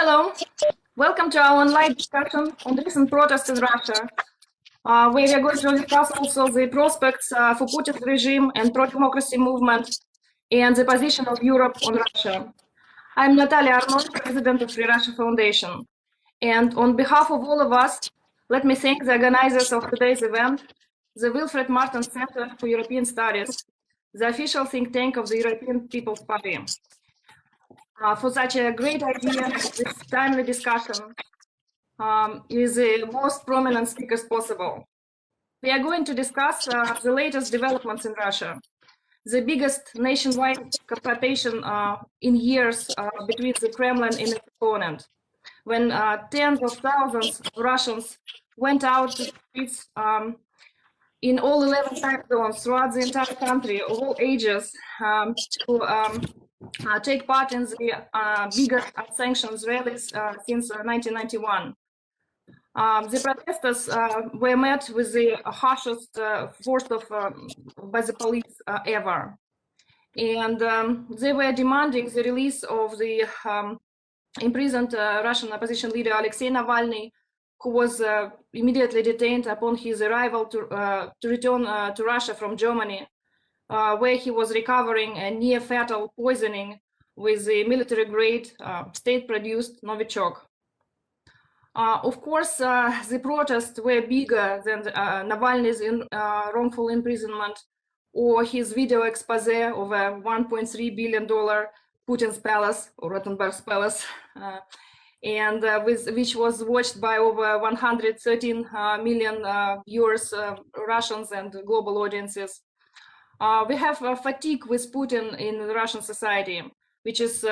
Hello, welcome to our online discussion on recent protests in Russia, where we are going to discuss also the prospects for Putin's regime and pro-democracy movement and the position of Europe on Russia. I'm Natалья Arno, president of Free Russia Foundation. And on behalf of all of us, let me thank the organizers of today's event, the Wilfred Mартенс-center for European Studies, the official think tank of the European People's Party, for such a great idea, this timely discussion with the most prominent speakers possible. We are going to discuss the latest developments in Russia, the biggest nationwide confrontation in years between the Kremlin and its opponent, when tens of thousands of Russians went out to the streets in all 11 time zones throughout the entire country, of all ages, to take part in the biggest sanctions rallies since 1991. The protesters were met with the harshest force by the police ever. And they were demanding the release of the imprisoned Russian opposition leader Alexei Navalny, who was immediately detained upon his arrival to return to Russia from Germany, where he was recovering a near-fatal poisoning with the military-grade, state-produced Novichok. Of course, the protests were bigger than Navalny's wrongful imprisonment or his video expose of a $1.3 billion Putin's palace, or Rottenberg's palace, and which was watched by over 113 million viewers, Russians and global audiences. We have fatigue with Putin in the Russian society, which is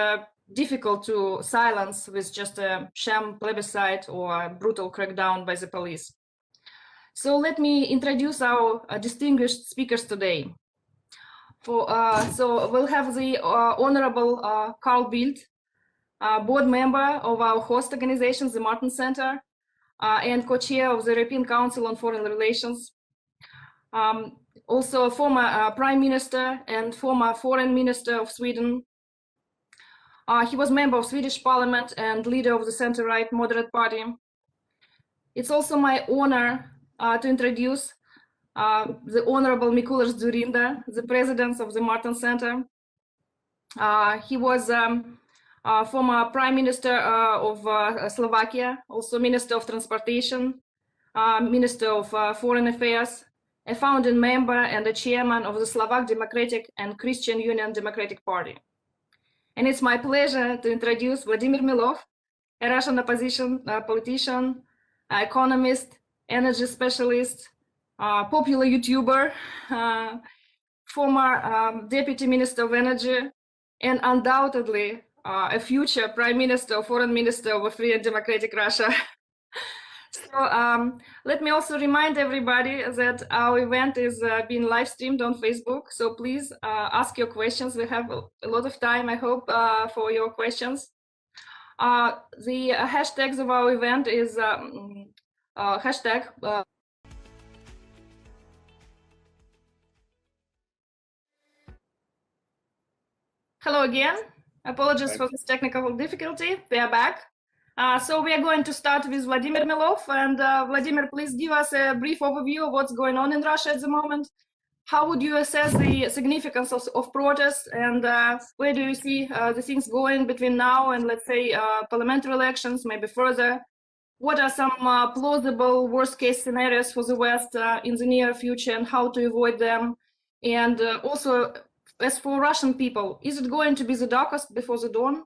difficult to silence with just a sham plebiscite or a brutal crackdown by the police. So let me introduce our distinguished speakers today. So we'll have the Honorable Karl Bильdт, board member of our host organization, the Mартенс-center, and co-chair of the European Council on Foreign Relations. Also a former Prime Minister and former Foreign Minister of Sweden. He was member of Swedish Parliament and leader of the center-right moderate party. It's also my honor to introduce the Honorable Mikulаш Dzurинda, the president of the Mартенс-center. He was former Prime Minister of Slovakia, also Minister of Transportation, Minister of Foreign Affairs, a founding member and a chairman of the Slovak Democratic and Christian Union Democratic Party. And it's my pleasure to introduce Vladimir Milov, a Russian opposition politician, economist, energy specialist, popular YouTuber, former Deputy Minister of Energy, and undoubtedly a future Prime Minister or Foreign Minister of a free and democratic Russia. So let me also remind everybody that our event is being live streamed on Facebook. So please ask your questions. We have a lot of time, I hope, for your questions. The hashtags of our event is hashtag. Hello again. Apologies for this technical difficulty. We are back. So we are going to start with Vladimir Milov. And Vladimir, please give us a brief overview of what's going on in Russia at the moment. How would you assess the significance of protests, and where do you see the things going between now and, let's say, parliamentary elections, maybe further? What are some plausible worst-case scenarios for the West in the near future, and how to avoid them? And also, as for Russian people, is it going to be the darkest before the dawn?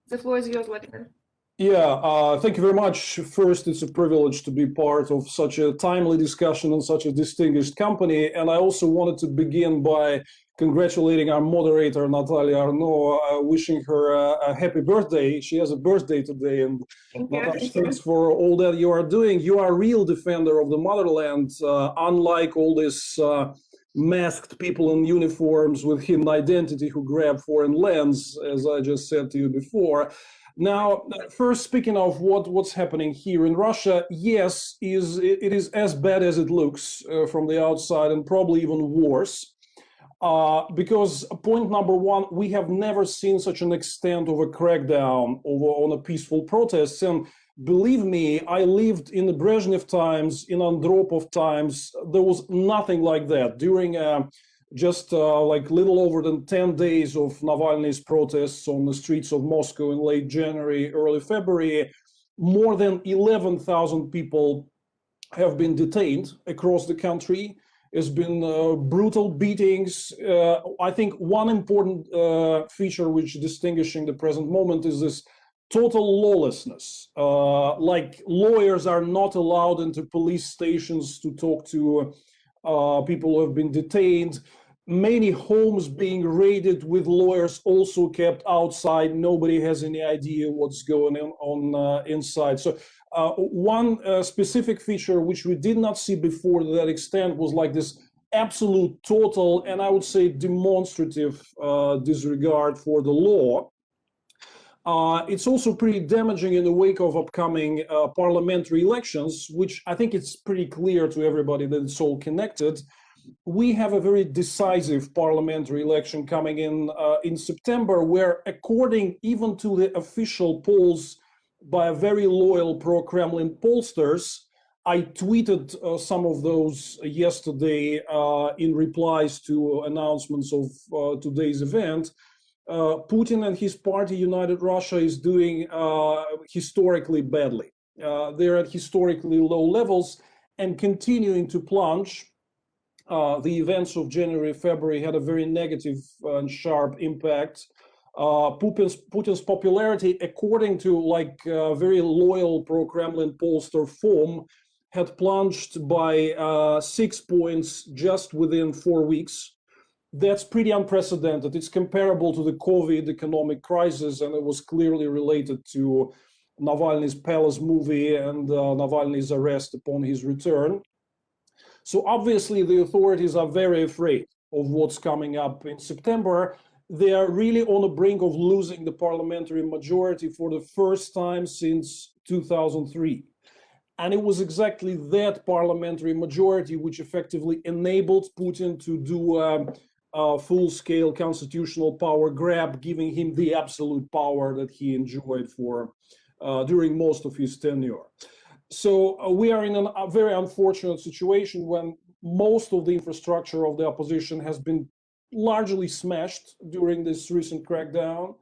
The floor is yours, Vladimir. Yeah, thank you very much. First, it's a privilege to be part of such a timely discussion on such a distinguished company. And I also wanted to begin by congratulating our moderator, Natалья Arno, wishing her a happy birthday. She has a birthday today. And thanks for all that you are doing. You are a real defender of the motherland, unlike all this masked people in uniforms with hidden identity who grab foreign lands, as I just said to you before. Now, first, speaking of what's happening here in Russia, yes, it is as bad as it looks from the outside, and probably even worse. Because point number one, we have never seen such an extent of a crackdown on a peaceful protests. And believe me, I lived in the Brezhnev times, in Andropov times. There was nothing like that. During just like little over than 10 days of Navalny's protests on the streets of Moscow in late January, early February, more than 11,000 people have been detained across the country. It's been brutal beatings. I think one important feature which distinguishing the present moment is this total lawlessness. Like lawyers are not allowed into police stations to talk to people who have been detained. Many homes being raided with lawyers also kept outside. Nobody has any idea what's going on inside. So one specific feature which we did not see before to that extent was like this absolute, total, and I would say demonstrative disregard for the law. It's also pretty damaging in the wake of upcoming parliamentary elections, which I think it's pretty clear to everybody that it's all connected. We have a very decisive parliamentary election coming in September, where according even to the official polls by a very loyal pro-Kremlin pollsters, I tweeted some of those yesterday in replies to announcements of today's event. Putin and his party, United Russia, is doing historically badly. They're at historically low levels and continuing to plunge. The events of January, February had a very negative and sharp impact. Putin's popularity, according to like very loyal pro-Kremlin pollster FOM, had plunged by 6 points just within 4 weeks. That's pretty unprecedented. It's comparable to the COVID economic crisis, and it was clearly related to Navalny's Palace movie and Navalny's arrest upon his return. So obviously the authorities are very afraid of what's coming up in September. They are really on the brink of losing the parliamentary majority for the first time since 2003. And it was exactly that parliamentary majority which effectively enabled Putin to do a full-scale constitutional power grab, giving him the absolute power that he enjoyed for during most of his tenure. So we are in a very unfortunate situation when most of the infrastructure of the opposition has been largely smashed during this recent crackdown.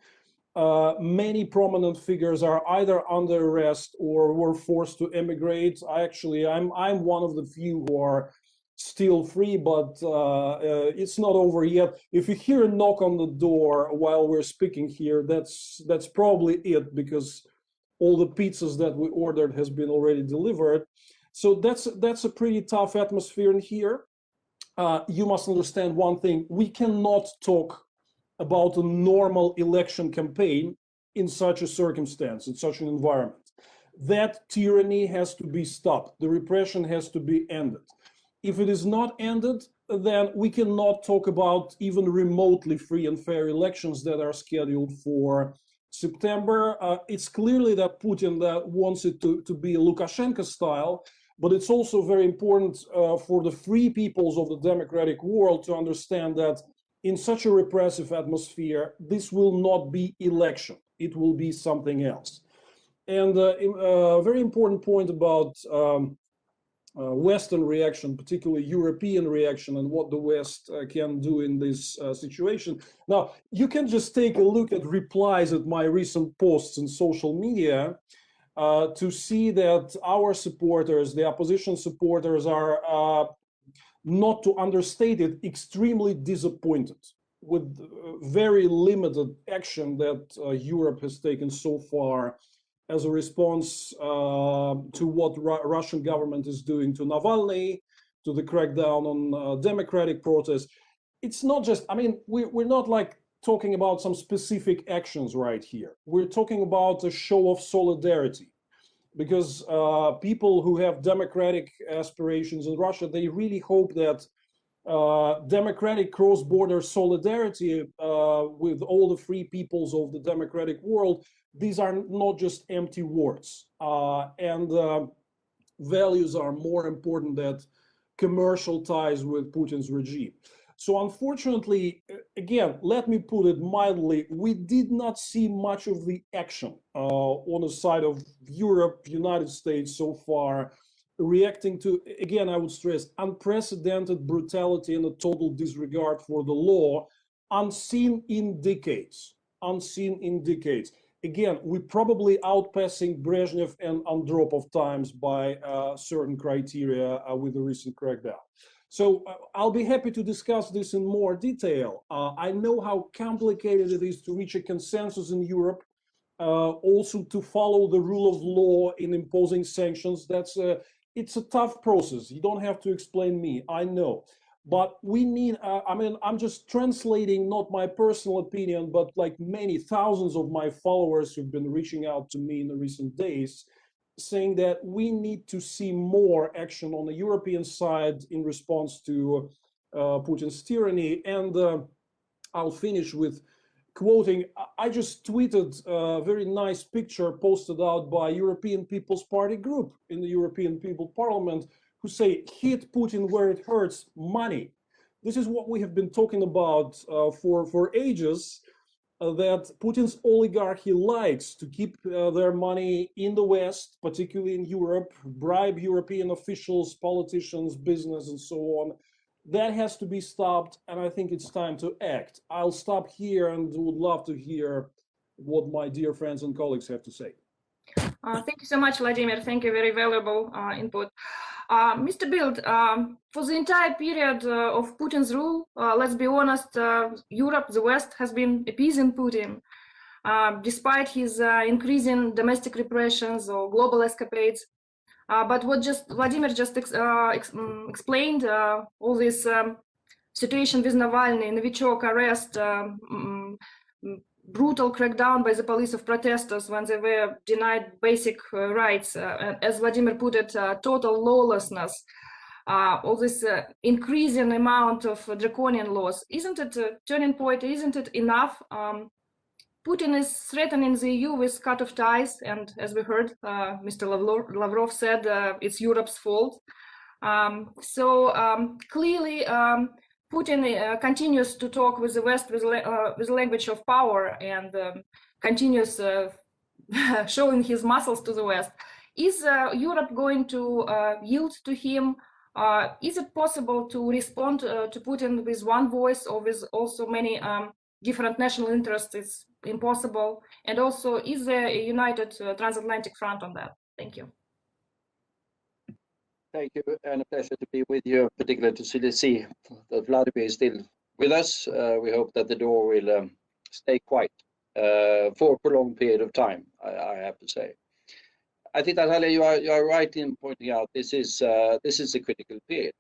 Many prominent figures are either under arrest or were forced to emigrate. I'm one of the few who are still free, but it's not over yet. If you hear a knock on the door while we're speaking here, that's probably it, because all the pizzas that we ordered has been already delivered. So that's a pretty tough atmosphere in here. You must understand one thing: we cannot talk about a normal election campaign in such a circumstance, in such an environment. That tyranny has to be stopped. The repression has to be ended. If it is not ended, then we cannot talk about even remotely free and fair elections that are scheduled for September. It's clearly that Putin wants it to be Lukashenko style, but it's also very important for the free peoples of the democratic world to understand that in such a repressive atmosphere, this will not be election. It will be something else. And a very important point about Western reaction, particularly European reaction, and what the West can do in this situation. Now, you can just take a look at replies at my recent posts in social media to see that our supporters, the opposition supporters, are, not to understate it, extremely disappointed with very limited action that Europe has taken so far as a response to what Russian government is doing to Navalny, to the crackdown on democratic protests. It's not just, I mean, we're not like talking about some specific actions right here. We're talking about a show of solidarity, because people who have democratic aspirations in Russia, they really hope that democratic cross-border solidarity with all the free peoples of the democratic world, these are not just empty words. And values are more important than commercial ties with Putin's regime. So unfortunately, again, let me put it mildly, we did not see much of the action on the side of Europe, United States so far, reacting to, again, I would stress, unprecedented brutality and a total disregard for the law, unseen in decades, Again, we're probably outpassing Brezhnev and Andropov times by certain criteria with the recent crackdown. So I'll be happy to discuss this in more detail. I know how complicated it is to reach a consensus in Europe, also to follow the rule of law in imposing sanctions. It's a tough process. You don't have to explain me, I know. But we need, I'm just translating not my personal opinion, but like many thousands of my followers who've been reaching out to me in the recent days, saying that we need to see more action on the European side in response to Putin's tyranny. And I'll finish with quoting, I just tweeted a very nice picture posted out by European People's Party group in the European People Parliament, who say, hit Putin where it hurts, money. This is what we have been talking about for ages, that Putin's oligarchy likes to keep their money in the West, particularly in Europe, bribe European officials, politicians, business, and so on. That has to be stopped, and I think it's time to act. I'll stop here and would love to hear what my dear friends and colleagues have to say. Thank you so much, Vladimir. Thank you, very valuable input. Mr. Bильдт, for the entire period of Putin's rule, let's be honest, Europe, the West, has been appeasing Putin, despite his increasing domestic repressions or global escapades. But what Vladimir just explained, all this situation with Navalny, Novichok arrest, brutal crackdown by the police of protesters when they were denied basic rights, as Vladimir put it, total lawlessness, all this increasing amount of draconian laws. Isn't it a turning point? Isn't it enough? Putin is threatening the EU with cut of ties, and as we heard, Mr. Lavrov said it's Europe's fault. Clearly, Putin continues to talk with the West with the language of power and continues showing his muscles to the West. Is Europe going to yield to him? Is it possible to respond to Putin with one voice or with also many different national interests? It's impossible. And also, is there a united transatlantic front on that? Thank you. Thank you, and a pleasure to be with you, particularly to see that Vladimir is still with us. We hope that the door will stay quiet for a prolonged period of time, I have to say. I think, Natalia, you are right in pointing out this is a critical period.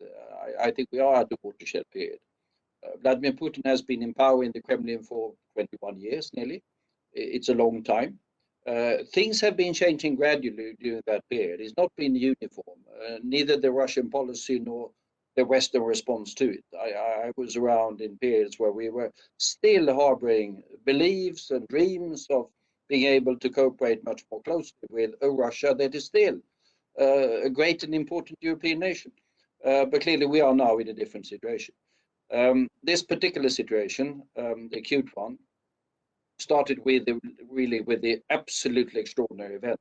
I think we are at the watershed period. Vladimir Putin has been in power in the Kremlin for 21 years, nearly. It's a long time. Things have been changing gradually during that period. It's not been uniform, neither the Russian policy nor the Western response to it. I was around in periods where we were still harboring beliefs and dreams of being able to cooperate much more closely with a Russia that is still a great and important European nation. But clearly we are now in a different situation. This particular situation, the acute one, started with the absolutely extraordinary event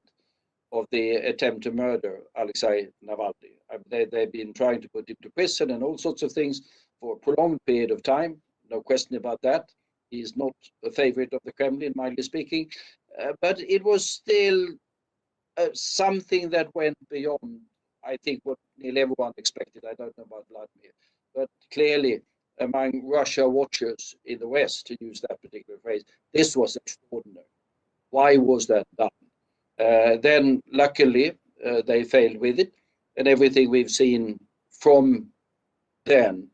of the attempt to murder Alexei Navalny. They've been trying to put him to prison and all sorts of things for a prolonged period of time. No question about that. He is not a favorite of the Kremlin, mildly speaking. But it was still something that went beyond, I think, what nearly everyone expected. I don't know about Vladimir, but clearly among Russia watchers in the West, to use that particular phrase, this was extraordinary. Why was that done? Then, luckily, they failed with it, and everything we've seen from then,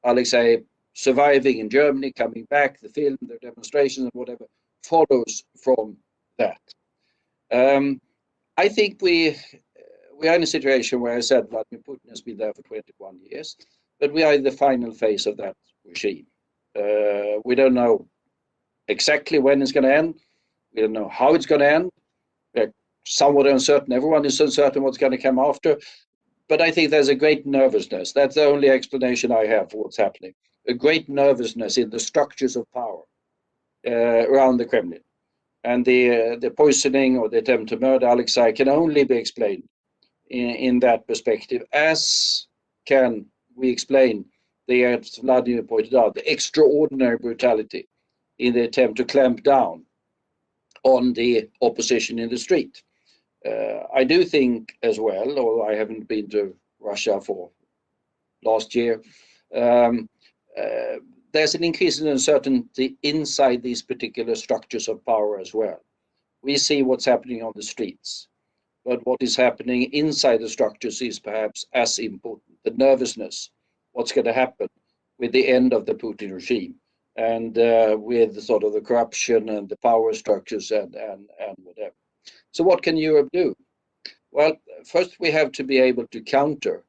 Alexei surviving in Germany, coming back, the film, the demonstrations, and whatever, follows from that. I think we are in a situation where I said Vladimir Putin has been there for 21 years. But we are in the final phase of that regime. We don't know exactly when it's going to end. We don't know how it's going to end. We're somewhat uncertain. Everyone is uncertain what's going to come after. But I think there's a great nervousness. That's the only explanation I have for what's happening. a great nervousness in the structures of power around the Kremlin. And the poisoning or the attempt to murder Alexei can only be explained in that perspective, as can we explain as Vladimir pointed out, the extraordinary brutality in the attempt to clamp down on the opposition in the street. I do think as well, although I haven't been to Russia for last year, there's an increase in uncertainty inside these particular structures of power as well. We see what's happening on the streets, but what is happening inside the structures is perhaps as important. The nervousness, what's going to happen with the end of the Putin regime, and with sort of the corruption and the power structures and whatever. So what can Europe do? Well, first we have to be able to counter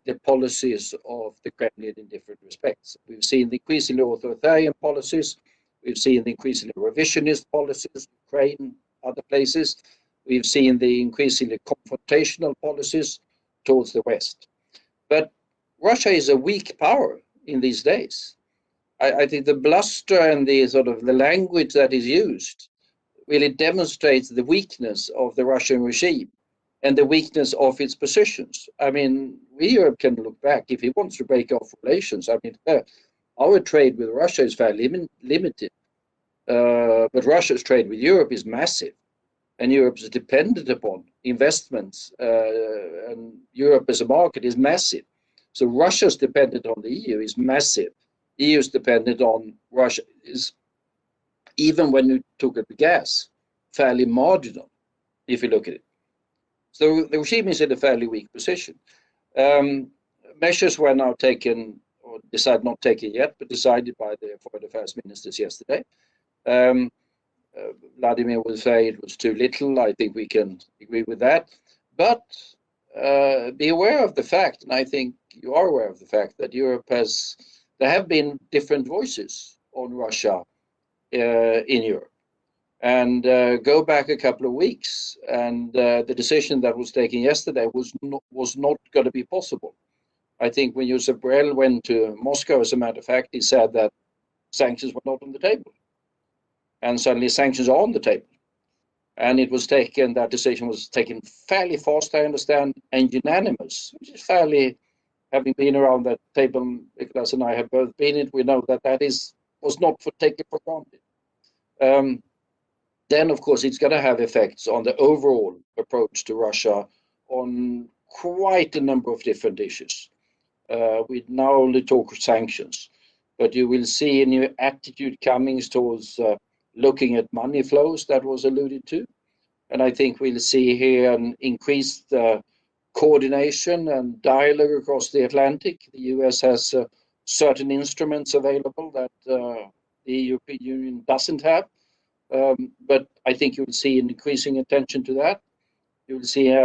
the policies of the Kremlin in different respects. We've seen the increasingly authoritarian policies. We've seen the increasingly revisionist policies, Ukraine, other places. We've seen the increasingly confrontational policies towards the West. But Russia is a weak power in these days. I think the bluster and the sort of the language that is used really demonstrates the weakness of the Russian regime and the weakness of its positions. I mean, we Europe can look back if he wants to break off relations. I mean, our trade with Russia is fairly limited, but Russia's trade with Europe is massive, and Europe is dependent upon investments, and Europe as a market is massive. So Russia's dependent on the EU is massive. EU is dependent on Russia is, even when you took at the gas, fairly marginal, if you look at it. So the regime is in a fairly weak position. Measures were now taken, or decided not taken yet, but decided by the foreign affairs ministers yesterday. Vladimir will say it was too little. I think we can agree with that. But be aware of the fact, and I think you are aware of the fact, that there have been different voices on Russia in Europe. And go back a couple of weeks, and the decision that was taken yesterday was not going to be possible. I think when Josep Borrell went to Moscow, as a matter of fact, he said that sanctions were not on the table. And suddenly sanctions are on the table. And it was taken, that decision was taken fairly fast, I understand, and unanimous, which is fairly, having been around that table, Mikulas and I have both been in, we know that was not taken for granted. Then, of course, it's going to have effects on the overall approach to Russia on quite a number of different issues. We now only talk sanctions, but you will see a new attitude coming towards looking at money flows that was alluded to. And I think we'll see here an increased coordination and dialogue across the Atlantic. The US has certain instruments available that the European Union doesn't have. But I think you will see an increasing attention to that. You will see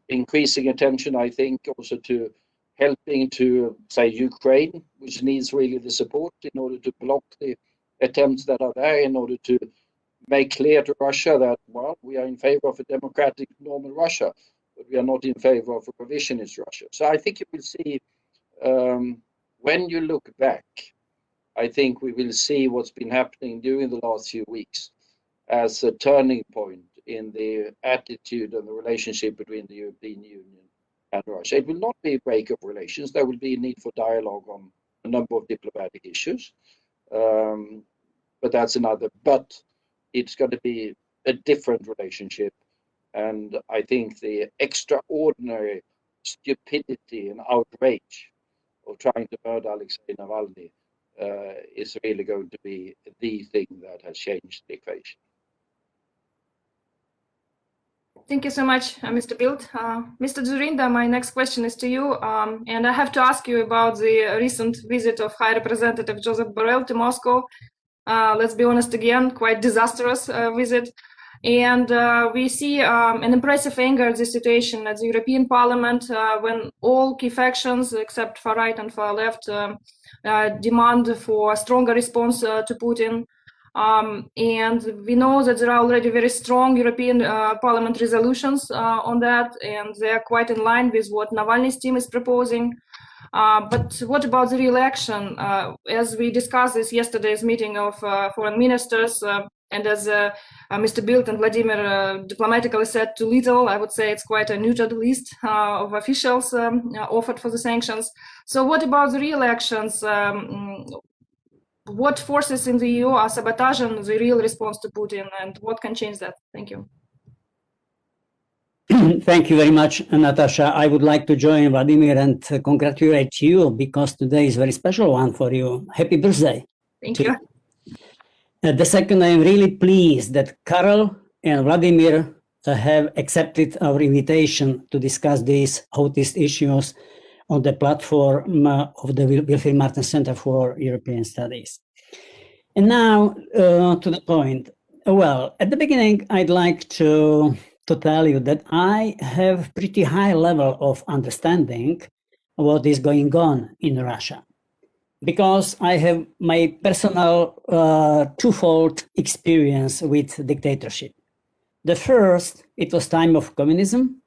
increasing attention, I think, also to helping to, say, Ukraine, which needs really the support in order to block the attempts that are there, in order to make clear to Russia that, well, we are in favor of a democratic, normal Russia, but we are not in favor of a revisionist Russia. So I think you will see, when you look back, I think we will see what's been happening during the last few weeks as a turning point in the attitude and the relationship between the European Union and Russia. It will not be a break of relations. There will be a need for dialogue on a number of diplomatic issues. But that's another. But it's going to be a different relationship. And I think the extraordinary stupidity and outrage of trying to murder Alexei Navalny is really going to be the thing that has changed the equation. Thank you so much, Mr. Bildт. Mr. Dzurинda, my next question is to you. And I have to ask you about the recent visit of High Representative Josep Borrell to Moscow. Let's be honest again, quite disastrous visit. And we see an impressive anger at the situation at the European Parliament when all key factions, except far right and far left, demand for a stronger response to Putin. And we know that there are already very strong European Parliament resolutions on that, and they are quite in line with what Navalny's team is proposing. But what about the real action? As we discussed this yesterday's meeting of foreign ministers, and as Mr. Bildt and Vladimir diplomatically said, too little, I would say it's quite a neutered list of officials offered for the sanctions. So what about the real actions? What forces in the EU are sabotaging the real response to Putin, and what can change that? Thank you. Thank you very much, Natasha. I would like to join Vladimir and congratulate you because today is a very special one for you. Happy birthday. Thank you. The second, I am really pleased that Karl and Vladimir have accepted our invitation to discuss these hottest issues on the platform of the Wilfried Mартенс-center for European Studies. And now to the point. Well, at the beginning, I'd like to tell you that I have pretty high level of understanding what is going on in Russia, because I have my personal twofold experience with dictatorship. The first, it was time of communism,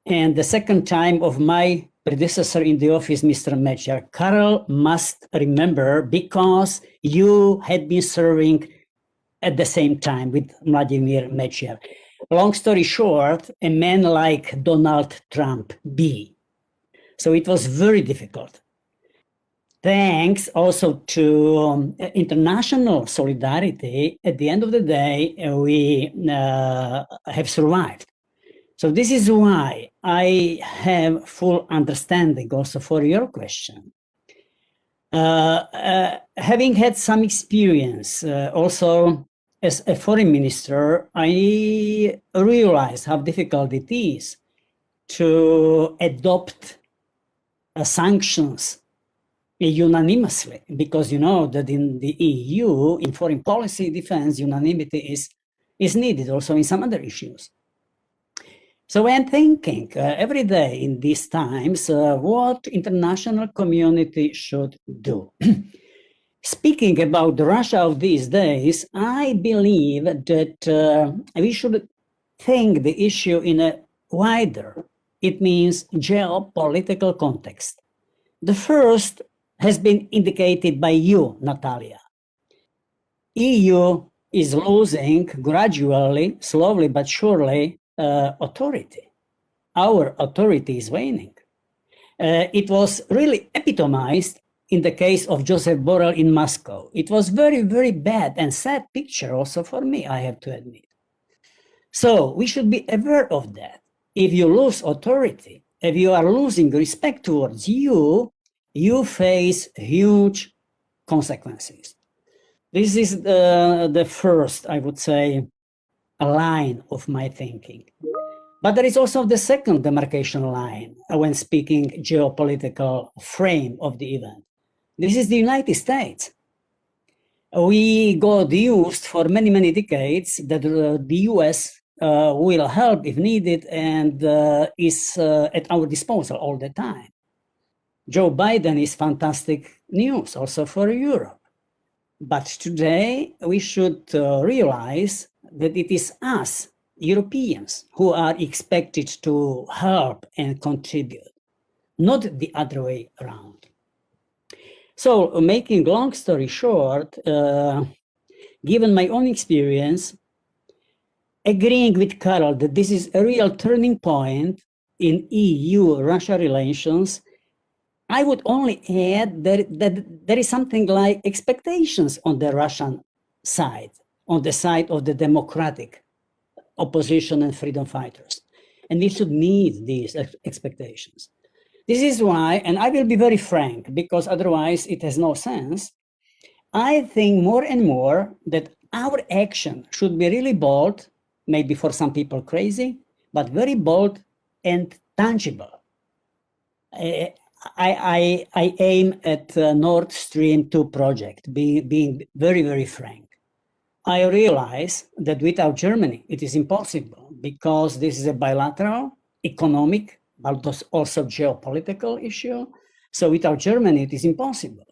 and the second time of my predecessor in the office, Mr. Mečьjara. Karl must remember, because you had been serving at the same time with Vladimir Mečьjara. Long story short, a man like Donald Trump be. So it was very difficult. Thanks also to international solidarity, at the end of the day, we have survived. So this is why I have full understanding also for your question. Having had some experience also as a foreign minister, I realized how difficult it is to adopt sanctions unanimously, because you know that in the EU, in foreign policy defense, unanimity is needed also in some other issues. So I'm thinking every day in these times what international community should do. Speaking about Russia of these days, I believe that we should think the issue in a wider, it means geopolitical context. The first has been indicated by you, Natalia. EU is losing gradually, slowly but surely, authority. Our authority is waning. It was really epitomized in the case of Joseph Borrell in Moscow. It was very, very bad and sad picture also for me, I have to admit. So we should be aware of that. If you lose authority, if you are losing respect towards you, you face huge consequences. This is the first, I would say, a line of my thinking. But there is also the second demarcation line when speaking geopolitical frame of the event. This is the United States. We got used for many, many decades that the US will help if needed and is at our disposal all the time. Joe Biden is fantastic news also for Europe. But today we should realize that it is us, Europeans, who are expected to help and contribute, not the other way around. So, making long story short, given my own experience, agreeing with Karl that this is a real turning point in EU-Russia relations, I would only add that there is something like expectations on the Russian side, on the side of the democratic opposition and freedom fighters. And we should meet these expectations. This is why, and I will be very frank, because otherwise it has no sense, I think more and more that our action should be really bold, maybe for some people crazy, but very bold and tangible. I aim at Nord Stream 2 project, being very, very frank. I realize that without Germany, it is impossible, because this is a bilateral, economic, but also geopolitical issue. So without Germany, it is impossible.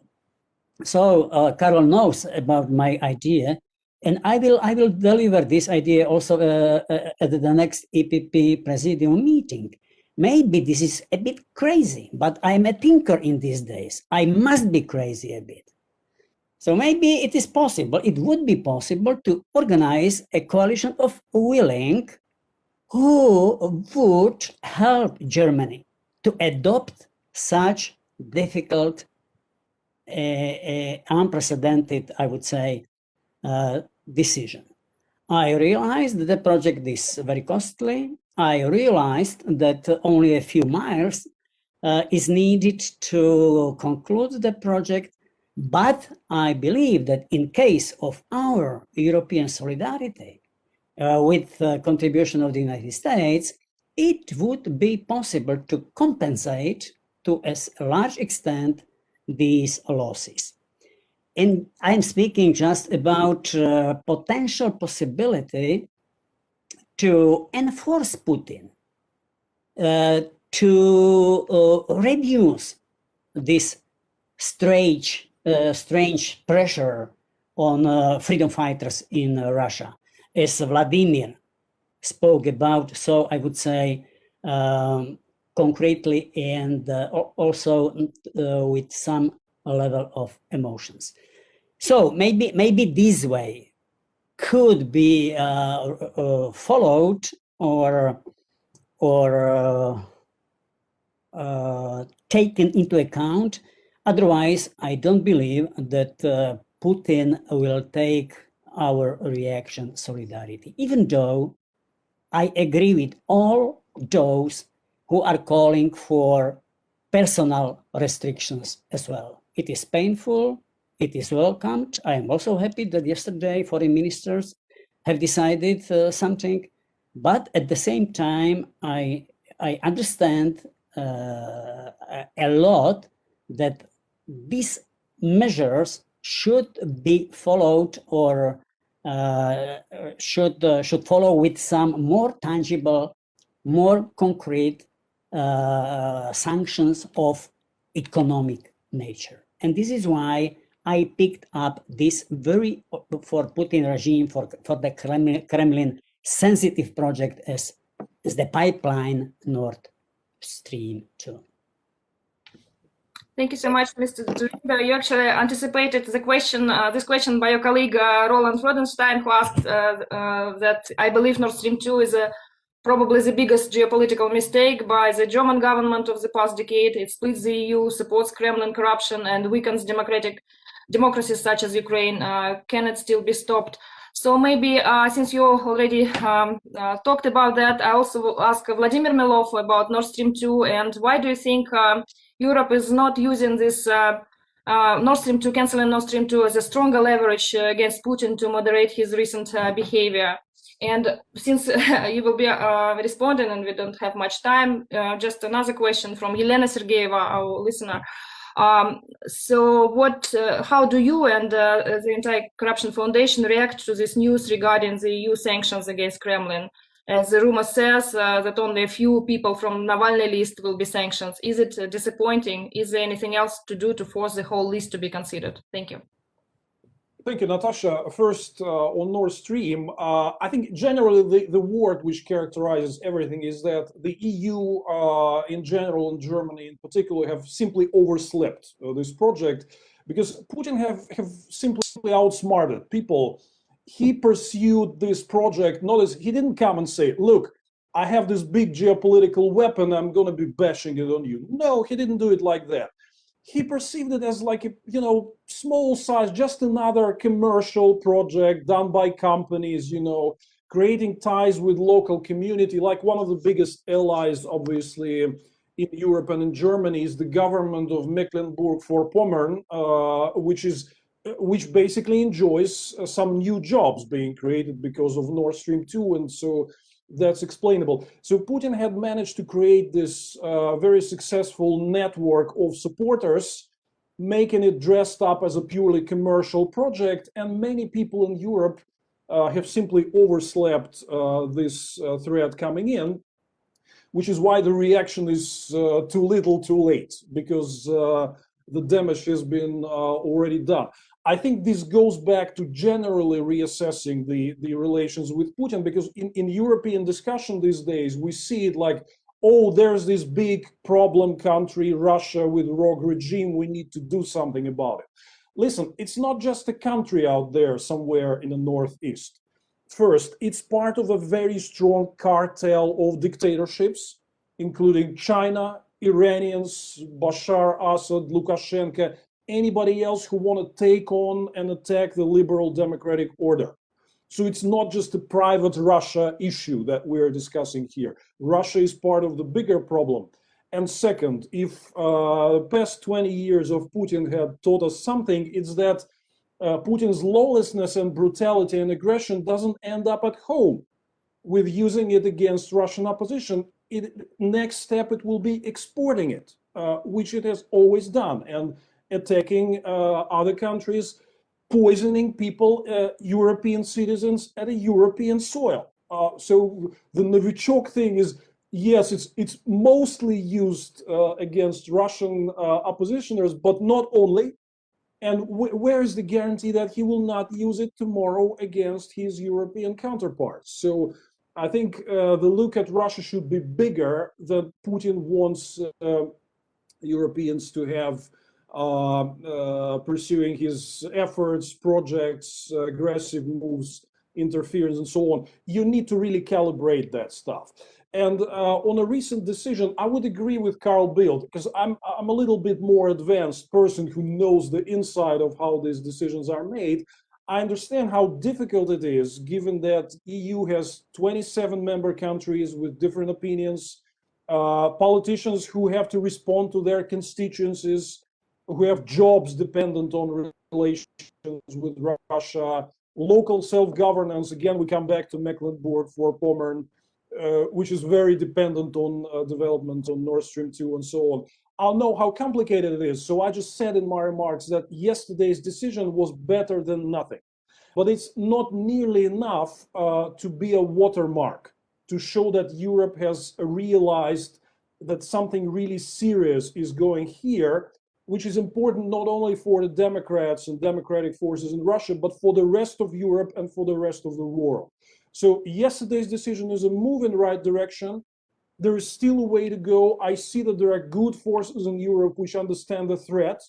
So Karl knows about my idea, and I will deliver this idea also at the next EPP Presidium meeting. maybe this is a bit crazy, but I'm a thinker in these days. I must be crazy a bit. So maybe it is possible, it would be possible to organize a coalition of willing who would help Germany to adopt such difficult, unprecedented, I would say, decision. I realized that the project is very costly. I realized that only a few miles is needed to conclude the project. But I believe that in case of our European solidarity, with the contribution of the United States, it would be possible to compensate to a large extent these losses. And I'm speaking just about potential possibility to enforce Putin, to reduce this strange pressure on freedom fighters in Russia, as Vladimir spoke about, so I would say concretely and also with some level of emotions. So maybe this way could be followed or taken into account. Otherwise, I don't believe that Putin will take our reaction solidarity, even though I agree with all those who are calling for personal restrictions as well. It is painful, it is welcomed. I am also happy that yesterday foreign ministers have decided something, but at the same time, I understand a lot that these measures should be followed or should follow with some more tangible, more concrete sanctions of economic nature. And this is why I picked up this very, for Putin regime, for the Kremlin sensitive project as the pipeline Nord Stream 2. Thank you so much, Mr. Dzurинda. You actually anticipated the question, this question by your colleague Roland Freudenstein, who asked that I believe Nord Stream 2 is probably the biggest geopolitical mistake by the German government of the past decade. It splits the EU, supports Kremlin corruption, and weakens democracies such as Ukraine. Can it still be stopped? So maybe since you already talked about that, I also will ask Vladimir Milov about Nord Stream 2, and why do you think Europe is not using this Nord Stream 2, canceling Nord Stream 2 as a stronger leverage against Putin to moderate his recent behavior? And since you will be responding and we don't have much time, just another question from Elena Sergeyeva, our listener. So how do you and the Anti-Corruption Foundation react to this news regarding the EU sanctions against Kremlin? As the rumor says that only a few people from Navalny list will be sanctioned. Is it disappointing? Is there anything else to do to force the whole list to be considered? Thank you. Thank you, Natasha. First, on Nord Stream, I think generally the word which characterizes everything is that the EU in general and Germany in particular have simply overslept this project, because Putin have simply outsmarted people. He pursued this project, notice he didn't come and say, look, I have this big geopolitical weapon, I'm going to be bashing it on you. No, he didn't do it like that. He perceived it as like a, small size, just another commercial project done by companies, creating ties with local community. Like one of the biggest allies, obviously, in Europe and in Germany is the government of Mecklenburg-Vorpommern, which basically enjoys some new jobs being created because of Nord Stream 2, and so that's explainable. So Putin had managed to create this very successful network of supporters, making it dressed up as a purely commercial project, and many people in Europe have simply overslept this threat coming in, which is why the reaction is too little too late, because the damage has been already done. I think this goes back to generally reassessing the relations with Putin, because in European discussion these days, we see it like, oh, there's this big problem country, Russia, with rogue regime, we need to do something about it. Listen, it's not just a country out there somewhere in the northeast. First, it's part of a very strong cartel of dictatorships, including China, Iranians, Bashar Assad, Lukashenko, anybody else who want to take on and attack the liberal democratic order. So it's not just a private Russia issue that we're discussing here. Russia is part of the bigger problem. And second, if the past 20 years of Putin had taught us something, it's that Putin's lawlessness and brutality and aggression doesn't end up at home with using it against Russian opposition. Next step, it will be exporting it, which it has always done, and attacking other countries, poisoning people, European citizens at a European soil. So the Novichok thing is, yes, it's mostly used against Russian oppositioners, but not only. And where is the guarantee that he will not use it tomorrow against his European counterparts? So I think the look at Russia should be bigger, that Putin wants Europeans to have pursuing his efforts, projects, aggressive moves, interference, and so on. You need to really calibrate that stuff. And on a recent decision, I would agree with Karl Bильdт, because I'm a little bit more advanced person who knows the inside of how these decisions are made. I understand how difficult it is, given that EU has 27 member countries with different opinions, politicians who have to respond to their constituencies, who have jobs dependent on relations with Russia, local self-governance. Again, we come back to Mecklenburg-Vorpommern, which is very dependent on development on Nord Stream 2 and so on. I'll know how complicated it is. So I just said in my remarks that yesterday's decision was better than nothing. But it's not nearly enough to be a watermark, to show that Europe has realized that something really serious is going here, which is important not only for the Democrats and democratic forces in Russia, but for the rest of Europe and for the rest of the world. So yesterday's decision is a move in the right direction. There is still a way to go. I see that there are good forces in Europe which understand the threat.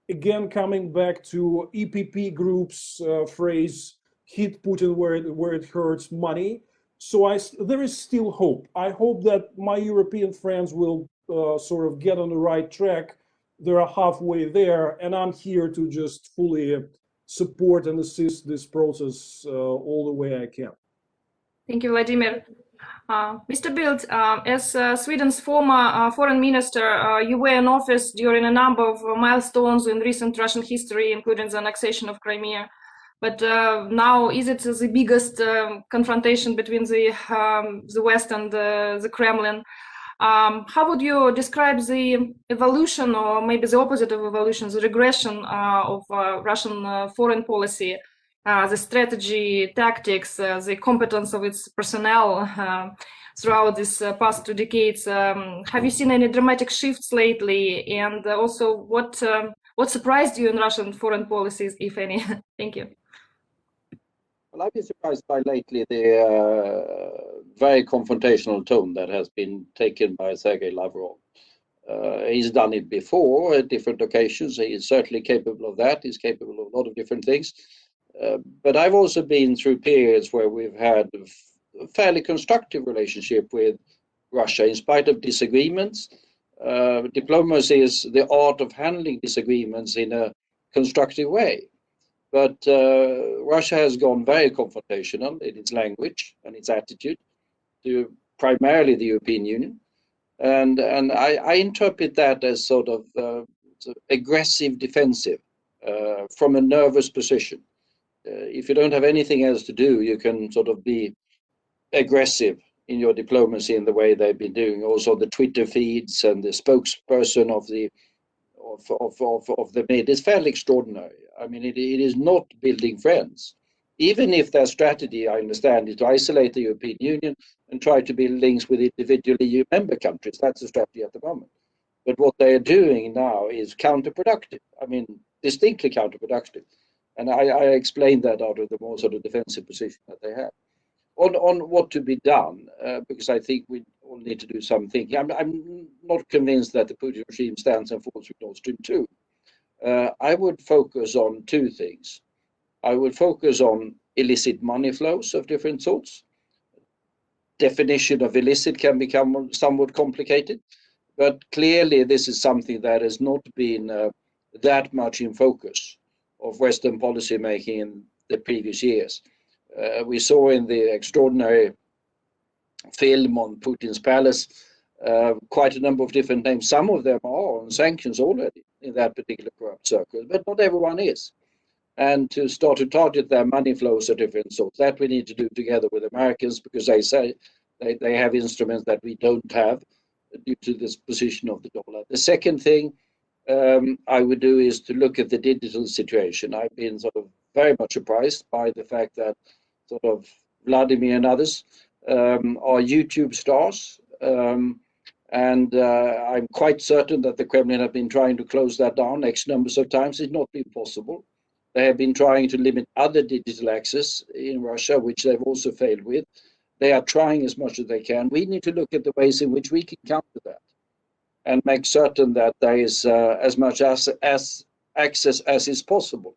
Again, coming back to EPP groups phrase, hit Putin where it hurts, money. So there is still hope. I hope that my European friends will sort of get on the right track. They're halfway there, and I'm here to just fully support and assist this process all the way I can. Thank you, Vladimir. Mr. Bильdт, as Sweden's former foreign minister, you were in office during a number of milestones in recent Russian history, including the annexation of Crimea. But now, is it the biggest confrontation between the West and the Kremlin? How would you describe the evolution, or maybe the opposite of evolution, the regression of Russian foreign policy? The strategy, tactics, the competence of its personnel throughout these past 2 decades. Have you seen any dramatic shifts lately? And also, what surprised you in Russian foreign policies, if any? Thank you. Well, I've been surprised by lately the very confrontational tone that has been taken by Sergei Lavrov. He's done it before at different occasions. He is certainly capable of that. He's capable of a lot of different things. But I've also been through periods where we've had a fairly constructive relationship with Russia in spite of disagreements. Diplomacy is the art of handling disagreements in a constructive way. But Russia has gone very confrontational in its language and its attitude to primarily the European Union. And I interpret that as sort of aggressive defensive from a nervous position. If you don't have anything else to do, you can sort of be aggressive in your diplomacy in the way they've been doing. Also, the Twitter feeds and the spokesperson of the Med is fairly extraordinary. I mean, it is not building friends. Even if their strategy, I understand, is to isolate the European Union and try to build links with individual EU member countries. That's the strategy at the moment. But what they are doing now is counterproductive. I mean, distinctly counterproductive. And I explained that out of the more sort of defensive position that they have. On what to be done, because I think all need to do something. I'm not convinced that the Putin regime stands and falls with Nord Stream 2. I would focus on two things. I would focus on illicit money flows of different sorts. Definition of illicit can become somewhat complicated, but clearly this is something that has not been that much in focus of Western policy making in the previous years. We saw in the extraordinary film on Putin's palace quite a number of different names. Some of them are on sanctions already in that particular corrupt circle, but not everyone is. And to start to target their money flows of different sorts, that we need to do together with Americans, because they say they have instruments that we don't have due to this position of the dollar. The second thing I would do is to look at the digital situation. I've been sort of very much surprised by the fact that sort of Vladimir and others are YouTube stars. And I'm quite certain that the Kremlin have been trying to close that down X numbers of times. It's not been possible. They have been trying to limit other digital access in Russia, which they've also failed with. They are trying as much as they can. We need to look at the ways in which we can counter that and make certain that there is as much as access as is possible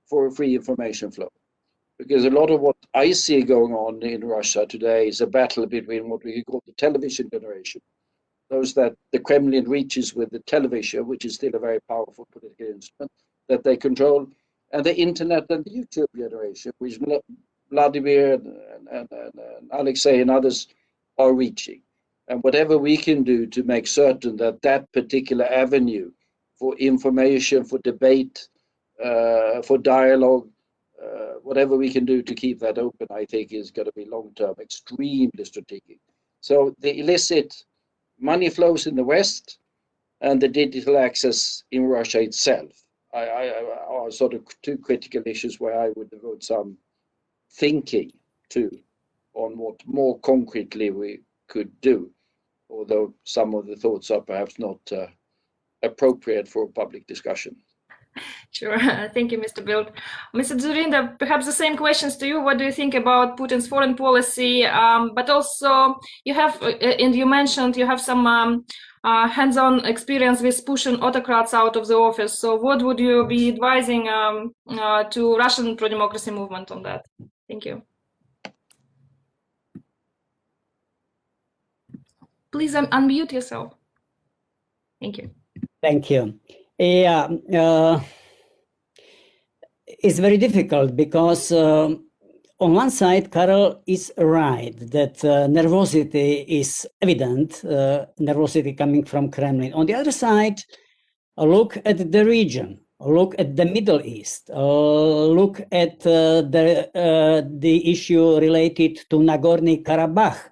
for a free information flow. Because a lot of what I see going on in Russia today is a battle between what we call the television generation, those that the Kremlin reaches with the television, which is still a very powerful political instrument that they control, and the internet and the YouTube generation, which Vladimir and Alexei and others are reaching. And whatever we can do to make certain that that particular avenue for information, for debate, for dialogue, whatever we can do to keep that open, I think is going to be long-term, extremely strategic. So the illicit money flows in the West and the digital access in Russia itself are sort of two critical issues where I would devote some thinking to on what more concretely we could do, although some of the thoughts are perhaps not appropriate for public discussion. Sure. Thank you, Mr. Bildт. Mr. Dzurинda, perhaps the same questions to you. What do you think about Putin's foreign policy? But also, you have, and you mentioned you have some hands-on experience with pushing autocrats out of the office. So what would you be advising to Russian pro-democracy movement on that? Thank you. Please unmute yourself. Thank you. Thank you. Yeah, it's very difficult because on one side, Karl is right that nervosity is evident, nervosity coming from Kremlin. On the other side, look at the region, look at the Middle East, look at the issue related to Nagorno-Karabakh.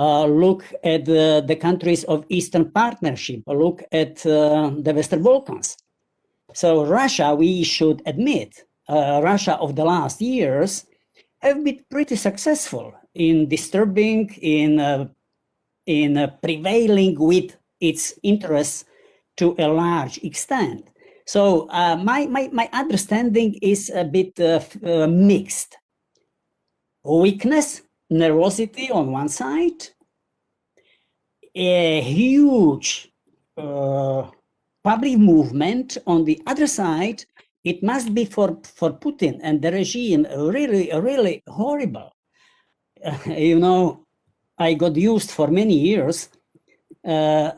Look at the countries of Eastern Partnership, look at the Western Balkans. So Russia, we should admit, Russia of the last years have been pretty successful in disturbing, in prevailing with its interests to a large extent. So my understanding is a bit mixed. Weakness, nervosity on one side, a huge public movement on the other side. It must be for Putin and the regime really horrible. You know, I got used for many years the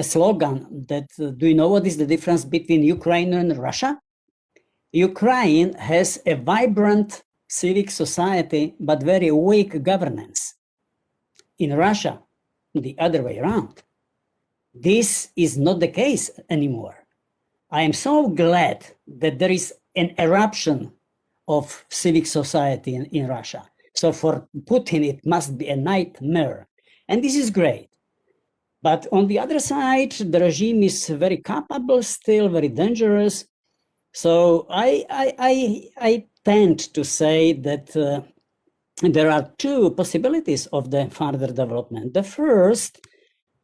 slogan that, do you know what is the difference between Ukraine and Russia? Ukraine has a vibrant civic society, but very weak governance. In Russia, the other way around. This is not the case anymore. I am so glad that there is an eruption of civic society in Russia. So for Putin, it must be a nightmare. And this is great. But on the other side, the regime is very capable, still very dangerous. So I tend to say that there are two possibilities of the further development. The first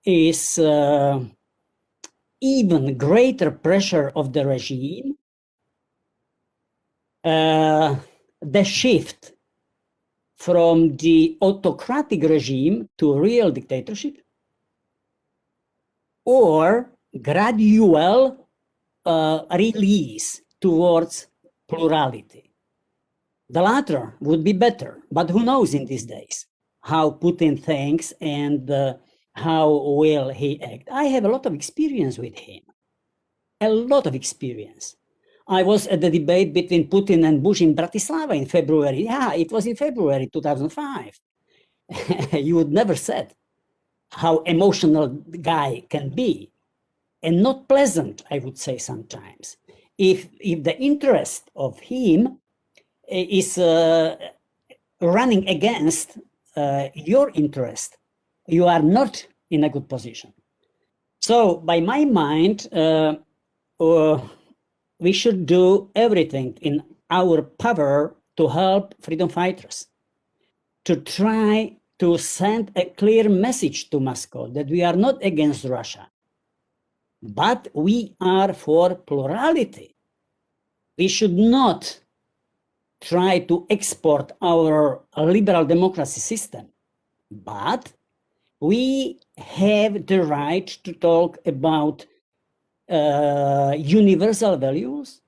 is even greater pressure of the regime, the shift from the autocratic regime to real dictatorship, or gradual release towards plurality. The latter would be better, but who knows in these days how Putin thinks and how will he act. I have a lot of experience with him, a lot of experience. I was at the debate between Putin and Bush in Bratislava in February. Yeah, it was in February 2005. You would never said how emotional the guy can be, and not pleasant, I would say sometimes. If the interest of him is running against your interest, you are not in a good position. So, by my mind, we should do everything in our power to help freedom fighters, to try to send a clear message to Moscow that we are not against Russia, but we are for plurality. We should not try to export our liberal democracy system, but we have the right to talk about universal values,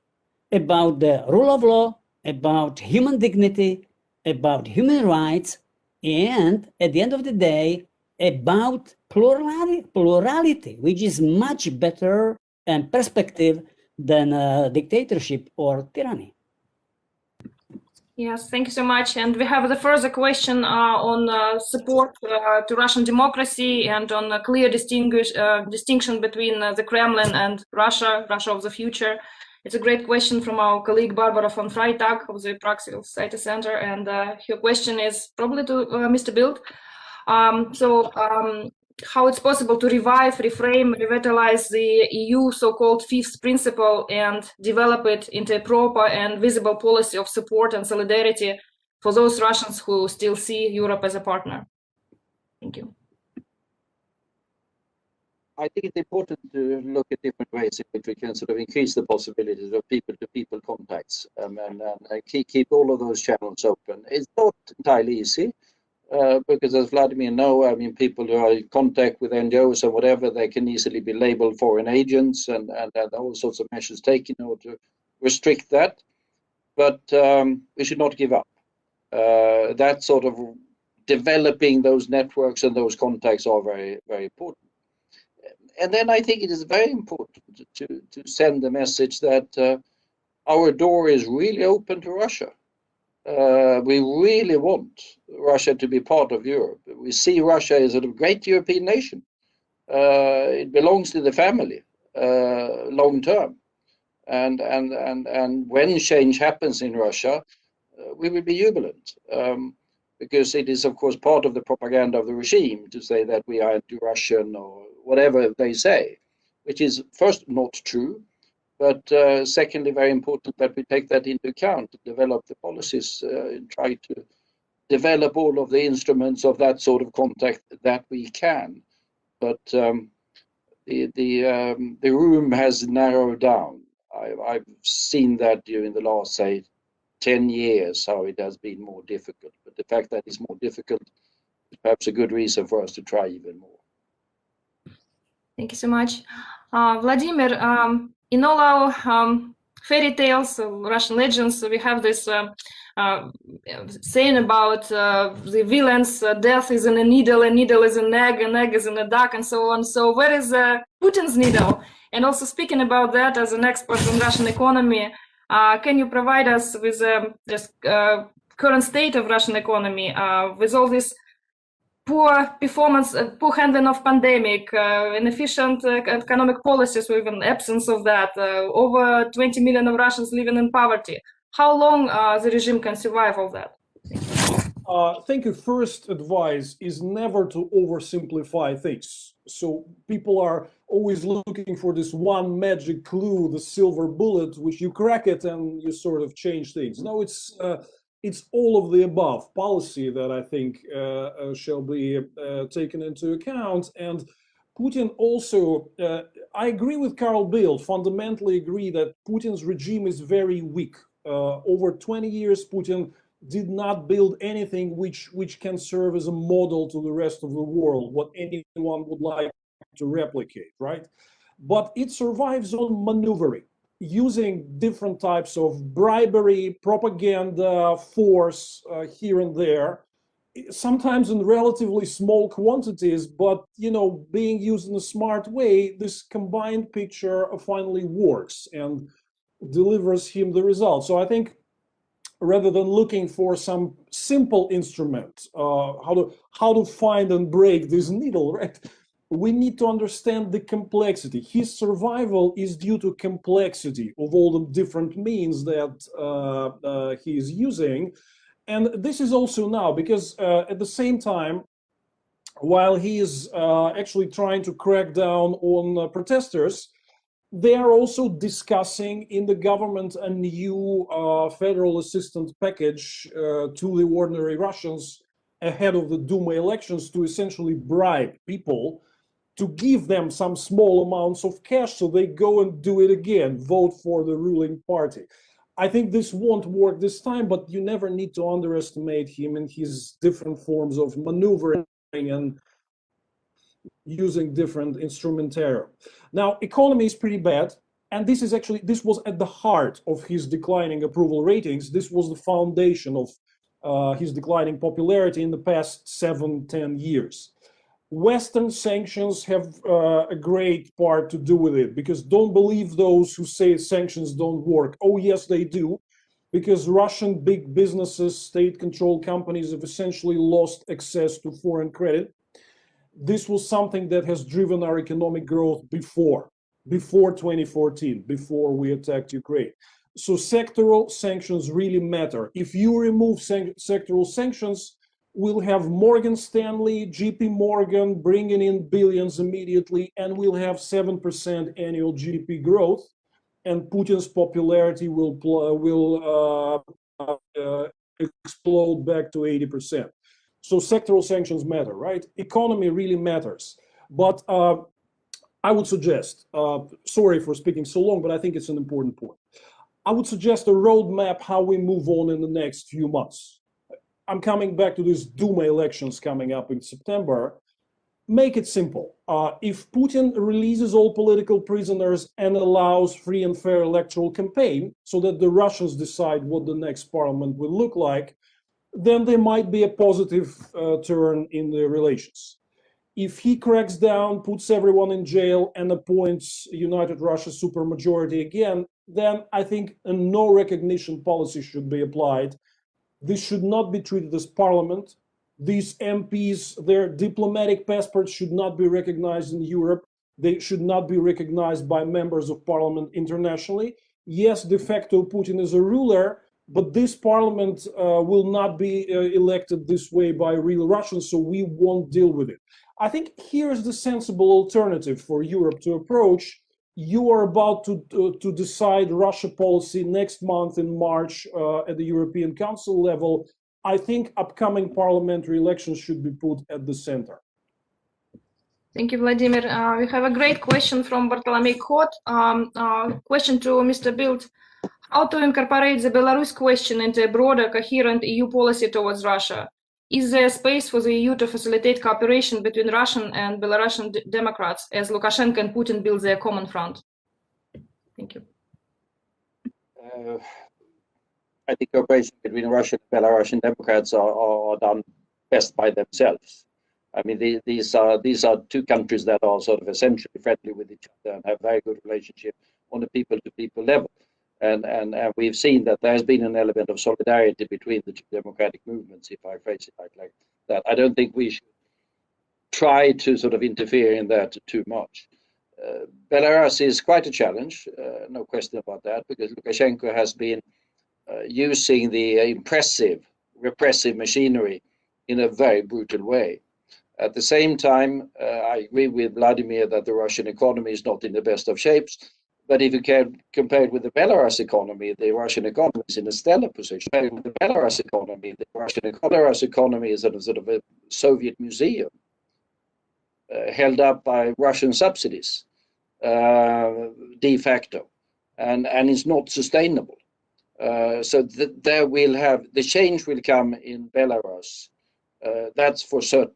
about the rule of law, about human dignity, about human rights, and at the end of the day, about plurality, which is much better and perspective than dictatorship or tyranny. Yes, thank you so much. And we have the further question on support to Russian democracy and on a clear distinction between the Kremlin and Russia of the future. It's a great question from our colleague Barbara von Freitag of the Praxis Society Center. And her question is probably to Mr. Bildт. How it's possible to revive, reframe, revitalize the EU so-called fifth principle and develop it into a proper and visible policy of support and solidarity for those Russians who still see Europe as a partner? Thank you. I think it's important to look at different ways in which we can sort of increase the possibilities of people-to-people contacts and keep all of those channels open. It's not entirely easy. Because as Vladimir knows, I mean, people who are in contact with NGOs and whatever, they can easily be labeled foreign agents and all sorts of measures taken in order to restrict that. But we should not give up. That sort of developing those networks and those contacts are very, very important. And then I think it is very important to send the message that our door is really open to Russia. We really want Russia to be part of Europe. We see Russia as a great European nation. It belongs to the family long term. And when change happens in Russia, we will be jubilant. Because it is, of course, part of the propaganda of the regime to say that we are anti-Russian or whatever they say, which is first not true. But secondly, very important that we take that into account, to develop the policies, and try to develop all of the instruments of that sort of contact that we can. But the room has narrowed down. I've seen that during the last, say, 10 years, how it has been more difficult. But the fact that it's more difficult is perhaps a good reason for us to try even more. Thank you so much. Vladimir, in all our fairy tales, Russian legends, we have this saying about the villains, death is in a needle is an egg is in a duck, and so on. So where is Putin's needle? And also speaking about that as an expert on Russian economy, can you provide us with this current state of Russian economy with all this poor performance, poor handling of pandemic, inefficient economic policies with an absence of that, over 20 million of Russians living in poverty? How long the regime can survive all that? Thank you. First advice is never to oversimplify things. So people are always looking for this one magic clue, the silver bullet, which you crack it and you sort of change things. No, it's all of the above policy that I think shall be taken into account. And Putin also, I agree with Karl Bильdт, fundamentally agree that Putin's regime is very weak. Over 20 years, Putin did not build anything which can serve as a model to the rest of the world, what anyone would like to replicate, right? But it survives on maneuvering, using different types of bribery, propaganda, force here and there, sometimes in relatively small quantities, but being used in a smart way. This combined picture finally works and delivers him the result. So I think, rather than looking for some simple instrument, how to find and break this needle, right? We need to understand the complexity. His survival is due to complexity of all the different means that he is using. And this is also now, because at the same time, while he is actually trying to crack down on protesters, they are also discussing in the government a new federal assistance package to the ordinary Russians ahead of the Duma elections, to essentially bribe people to give them some small amounts of cash so they go and do it again, vote for the ruling party. I think this won't work this time, but you never need to underestimate him and his different forms of maneuvering and using different instrumentarium. Now, economy is pretty bad, and this was at the heart of his declining approval ratings. This was the foundation of his declining popularity in the past 7-10 years. Western sanctions have a great part to do with it, because don't believe those who say sanctions don't work. Oh, yes, they do, because Russian big businesses, state-controlled companies have essentially lost access to foreign credit. This was something that has driven our economic growth before 2014, before we attacked Ukraine. So sectoral sanctions really matter. If you remove sectoral sanctions, we'll have Morgan Stanley, JP Morgan bringing in billions immediately, and we'll have 7% annual GDP growth, and Putin's popularity will explode back to 80%. So sectoral sanctions matter, right? Economy really matters. But I would suggest, sorry for speaking so long, but I think it's an important point. I would suggest a roadmap how we move on in the next few months. I'm coming back to these Duma elections coming up in September. Make it simple. If Putin releases all political prisoners and allows free and fair electoral campaign so that the Russians decide what the next parliament will look like, then there might be a positive turn in the relations. If he cracks down, puts everyone in jail, and appoints United Russia supermajority again, then I think a no recognition policy should be applied. This should not be treated as parliament. These MPs, their diplomatic passports should not be recognized in Europe. They should not be recognized by members of parliament internationally. Yes, de facto Putin is a ruler, but this parliament will not be elected this way by real Russians, so we won't deal with it. I think here's the sensible alternative for Europe to approach. You are about to decide Russia policy next month in March at the European Council level. I think upcoming parliamentary elections should be put at the center. Thank you, Vladimir. We have a great question from Bartolomei Khot. Question to Mr. Bildт. How to incorporate the Belarus question into a broader, coherent EU policy towards Russia? Is there space for the EU to facilitate cooperation between Russian and Belarusian Democrats as Lukashenko and Putin build their common front? Thank you. I think cooperation between Russian and Belarusian Democrats are done best by themselves. I mean, these are two countries that are sort of essentially friendly with each other and have very good relationship on a people-to-people level. And we've seen that there's been an element of solidarity between the two democratic movements, if I phrase it like that. I don't think we should try to sort of interfere in that too much. Belarus is quite a challenge, no question about that, because Lukashenko has been using the impressive repressive machinery in a very brutal way. At the same time, I agree with Vladimir that the Russian economy is not in the best of shapes. But if you can compare it with the Belarus economy, the Russian economy is in a stellar position. With the Belarus economy, Belarus economy is sort of a Soviet museum held up by Russian subsidies de facto, and is not sustainable. So there will have the change will come in Belarus. That's for certain.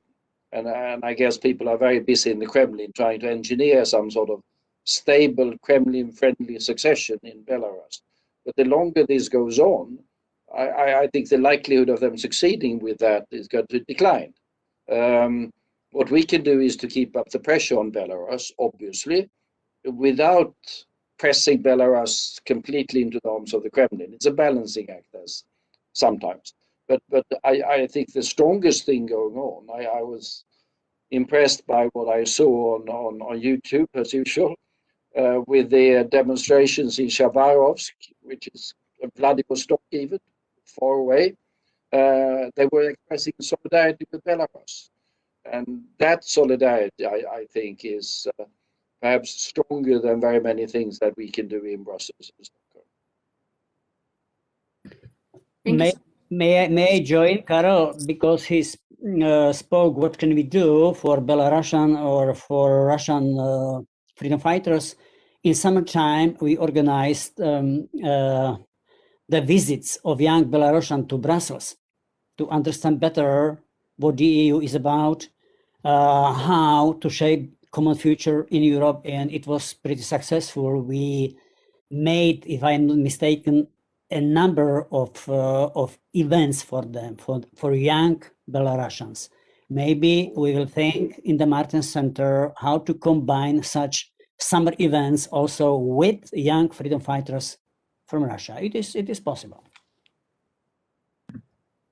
And I guess people are very busy in the Kremlin trying to engineer some sort of stable Kremlin-friendly succession in Belarus. But the longer this goes on, I think the likelihood of them succeeding with that is going to decline. What we can do is to keep up the pressure on Belarus, obviously, without pressing Belarus completely into the arms of the Kremlin. It's a balancing act, as sometimes. But I think the strongest thing going on, I was impressed by what I saw on YouTube, as usual, with the demonstrations in Khabarovsk, which is Vladivostok even, far away. They were expressing solidarity with Belarus. And that solidarity, I think, is perhaps stronger than very many things that we can do in Brussels and Stockholm. May I join, Karl, because he spoke, what can we do for Belarusian or for Russian freedom fighters? In summertime, we organized the visits of young Belarusians to Brussels to understand better what the EU is about, how to shape common future in Europe, and it was pretty successful. We made, if I'm not mistaken, a number of events for them, for young Belarusians. Maybe we will think in the Mартенс-центра how to combine such summer events also with young freedom fighters from Russia. It is possible.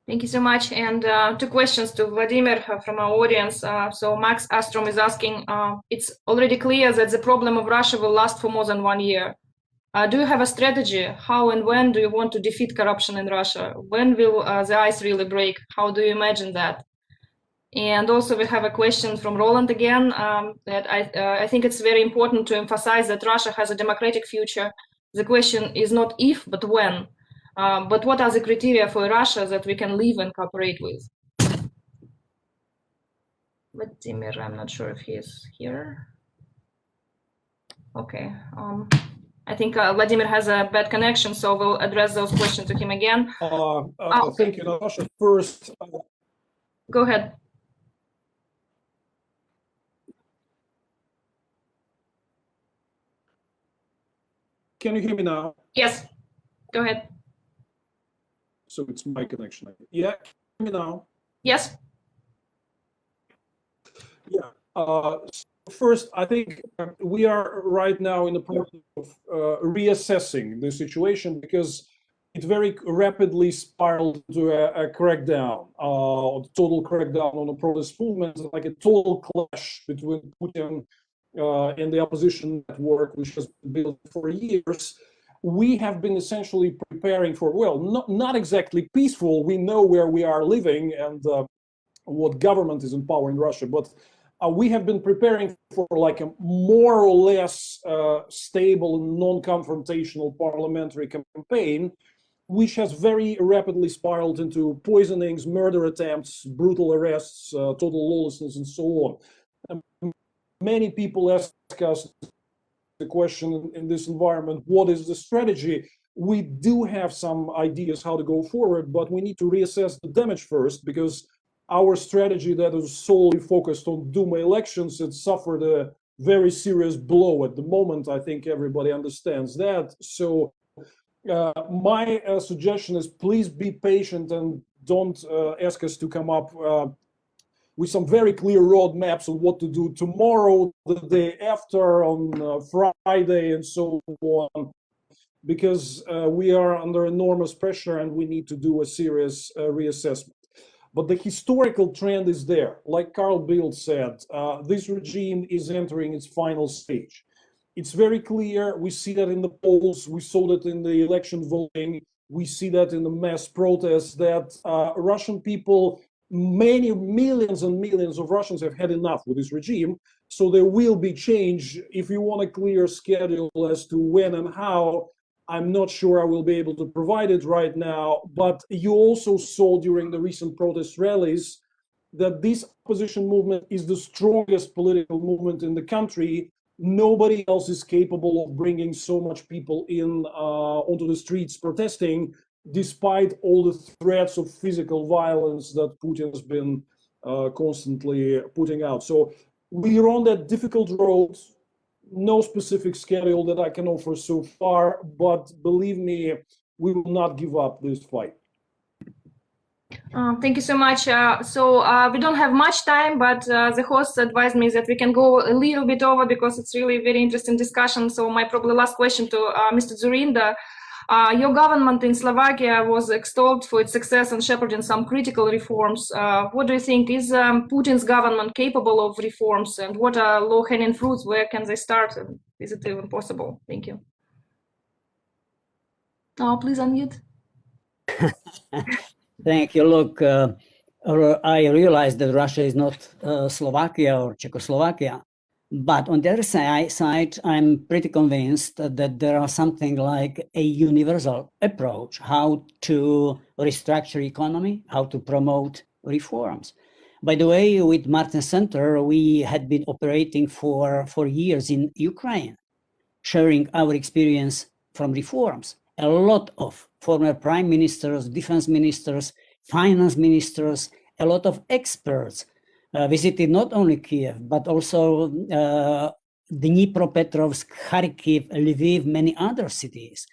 Thank you so much. And 2 questions to Vladimir from our audience. So Max Astrom is asking, it's already clear that the problem of Russia will last for more than 1 year. Do you have a strategy? How and when do you want to defeat corruption in Russia? When will the ice really break? How do you imagine that? And also we have a question from Roland again, that I think it's very important to emphasize that Russia has a democratic future. The question is not if, but when. But what are the criteria for Russia that we can live and cooperate with? Vladimir, I'm not sure if he is here. Okay. I think Vladimir has a bad connection, so we'll address those questions to him again. Thank you, Natasha. First, go ahead. Can you hear me now? Yes, go ahead. So it's my connection. Yeah, can you hear me now? Yes. Yeah. First, I think we are right now in the process of reassessing the situation because it very rapidly spiraled into a crackdown, a total crackdown on the protest movement, like a total clash between Putin and the opposition network, which has been built for years. We have been essentially preparing for, well, not exactly peaceful. We know where we are living and what government is in power in Russia, but we have been preparing for like a more or less stable and non-confrontational parliamentary campaign, which has very rapidly spiraled into poisonings, murder attempts, brutal arrests, total lawlessness, and so on. Many people ask us the question in this environment, what is the strategy? We do have some ideas how to go forward, but we need to reassess the damage first, because our strategy that is solely focused on Duma elections, it suffered a very serious blow at the moment. I think everybody understands that. So my suggestion is please be patient and don't ask us to come up with some very clear roadmaps on what to do tomorrow, the day after, on Friday, and so on, because we are under enormous pressure and we need to do a serious reassessment. But the historical trend is there. Like Karl Bильdт said, this regime is entering its final stage. It's very clear. We see that in the polls. We saw that in the election voting. We see that in the mass protests that Russian people, many millions and millions of Russians have had enough with this regime. So there will be change. If you want a clear schedule as to when and how, I'm not sure I will be able to provide it right now, but you also saw during the recent protest rallies that this opposition movement is the strongest political movement in the country, Nobody else is capable of bringing so much people in onto the streets protesting, despite all the threats of physical violence that Putin has been constantly putting out. So we're on that difficult road. No specific schedule that I can offer so far, but believe me, we will not give up this fight. Thank you so much. We don't have much time, but the host advised me that we can go a little bit over because it's really very interesting discussion. So my probably last question to Mr. Dzurинda. Your government in Slovakia was extolled for its success in shepherding some critical reforms. What do you think? Is Putin's government capable of reforms? And what are low-hanging fruits? Where can they start? And is it even possible? Thank you. Please unmute. Thank you. Look, I realize that Russia is not Slovakia or Czechoslovakia, but on the other side, I'm pretty convinced that there are something like a universal approach how to restructure economy, how to promote reforms. By the way, with Mартенс-центра, we had been operating for years in Ukraine, sharing our experience from reforms. A lot of former prime ministers, defense ministers, finance ministers, a lot of experts visited not only Kiev, but also Dnipropetrovsk, Kharkiv, Lviv, many other cities.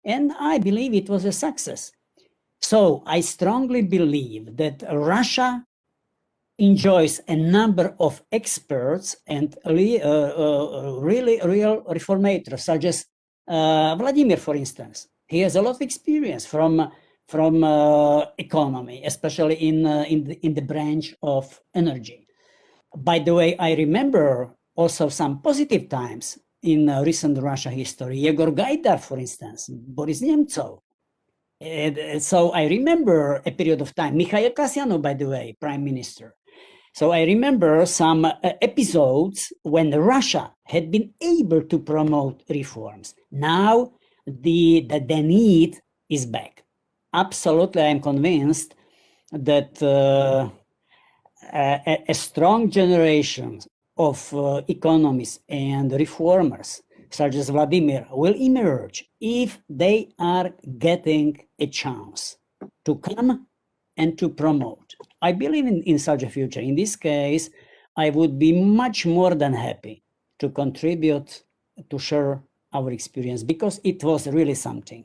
And I believe it was a success. So I strongly believe that Russia enjoys a number of experts and really real reformators, such as Vladimir, for instance. He has a lot of experience from economy, especially in the branch of energy. By the way, I remember also some positive times in recent Russia history. Yegor Gaidar, for instance, Boris Nemtsov. So I remember a period of time. Mikhail Kasyanov, by the way, prime minister. So I remember some episodes when Russia had been able to promote reforms. Now the need is back. Absolutely, I'm convinced that a strong generation of economists and reformers, such as Vladimir, will emerge if they are getting a chance to come and to promote. I believe in such a future. In this case, I would be much more than happy to contribute, to share our experience, because it was really something.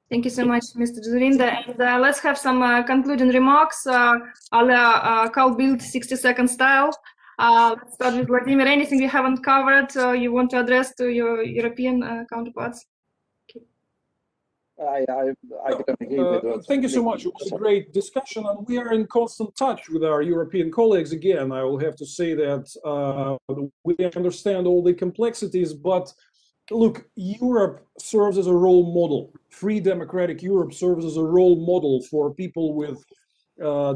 Thank you so much, Mr. Dzurинda. And let's have some concluding remarks, a la Karl Bильdт 60-second style. Let's start with Vladimir. Anything you haven't covered you want to address to your European counterparts? I can agree with what. Thank you so much. It was a great discussion, and we are in constant touch with our European colleagues. Again, I will have to say that we understand all the complexities, but look, Europe serves as a role model. Free democratic Europe serves as a role model for people with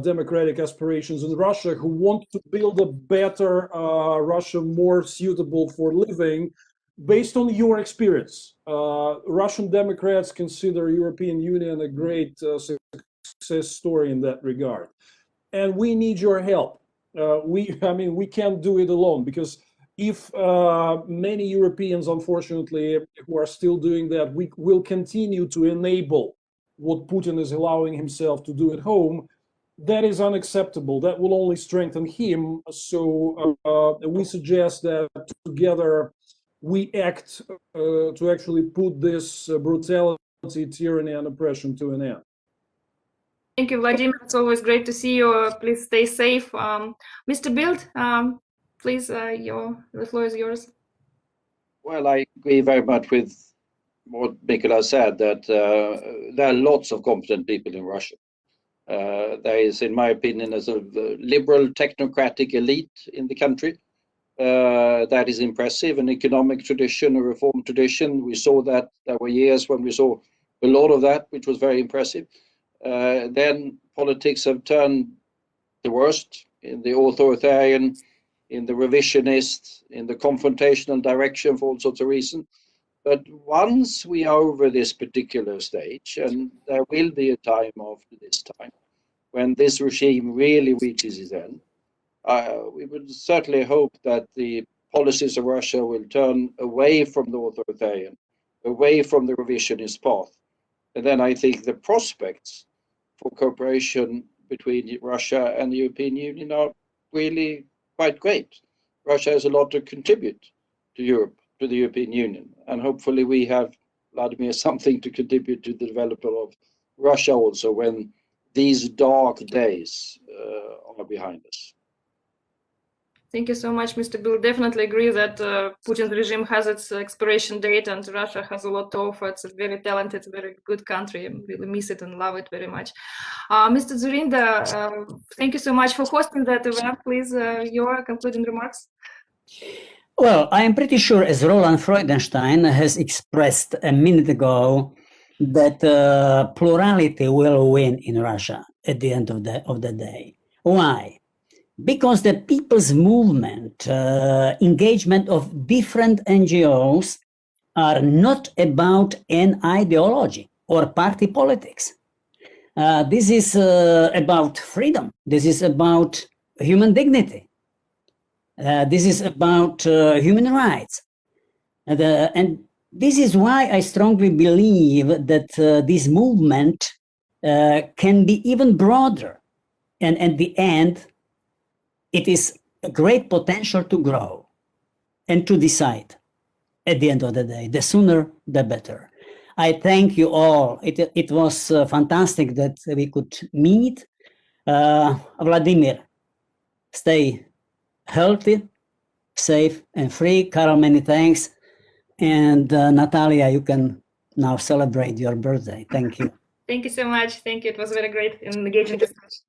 democratic aspirations in Russia who want to build a better Russia, more suitable for living. Based on your experience, Russian Democrats consider European Union a great success story in that regard, and we need your help. We can't do it alone, because if many Europeans, unfortunately, who are still doing that, we will continue to enable what Putin is allowing himself to do at home. That is unacceptable. That will only strengthen him. So we suggest that together we act to actually put this brutality, tyranny, and oppression to an end. Thank you, Vladimir. It's always great to see you. Please stay safe. Mr. Bильdт, please, the floor is yours. Well, I agree very much with what Mikuláš said, that there are lots of competent people in Russia. There is, in my opinion, a sort of liberal technocratic elite in the country. That is impressive, an economic tradition, a reform tradition. We saw that there were years when we saw a lot of that, which was very impressive. Then politics have turned the worst in the authoritarian, in the revisionist, in the confrontational direction for all sorts of reasons. But once we are over this particular stage, and there will be a time after this time, when this regime really reaches its end, we would certainly hope that the policies of Russia will turn away from the authoritarian, away from the revisionist path. And then I think the prospects for cooperation between Russia and the European Union are really quite great. Russia has a lot to contribute to Europe, to the European Union, and hopefully we have, Vladimir, something to contribute to the development of Russia also when these dark days are behind us. Thank you so much, Mr. Bill. Definitely agree that Putin's regime has its expiration date and Russia has a lot to offer. It's a very talented, very good country. I really miss it and love it very much. Mr. Dzurинda, thank you so much for hosting that event. Please, your concluding remarks. Well, I am pretty sure, as Roland Freudenstein has expressed a minute ago, that plurality will win in Russia at the end of the day. Why? Because the people's movement, engagement of different NGOs are not about an ideology or party politics. This is about freedom. This is about human dignity. This is about human rights. And this is why I strongly believe that this movement can be even broader. And at the end, it is a great potential to grow and to decide at the end of the day. The sooner, the better. I thank you all. It was fantastic that we could meet. Vladimir, stay healthy, safe, and free. Karl, many thanks. And Natalia, you can now celebrate your birthday. Thank you. Thank you so much. Thank you. It was very great and engaging discussion.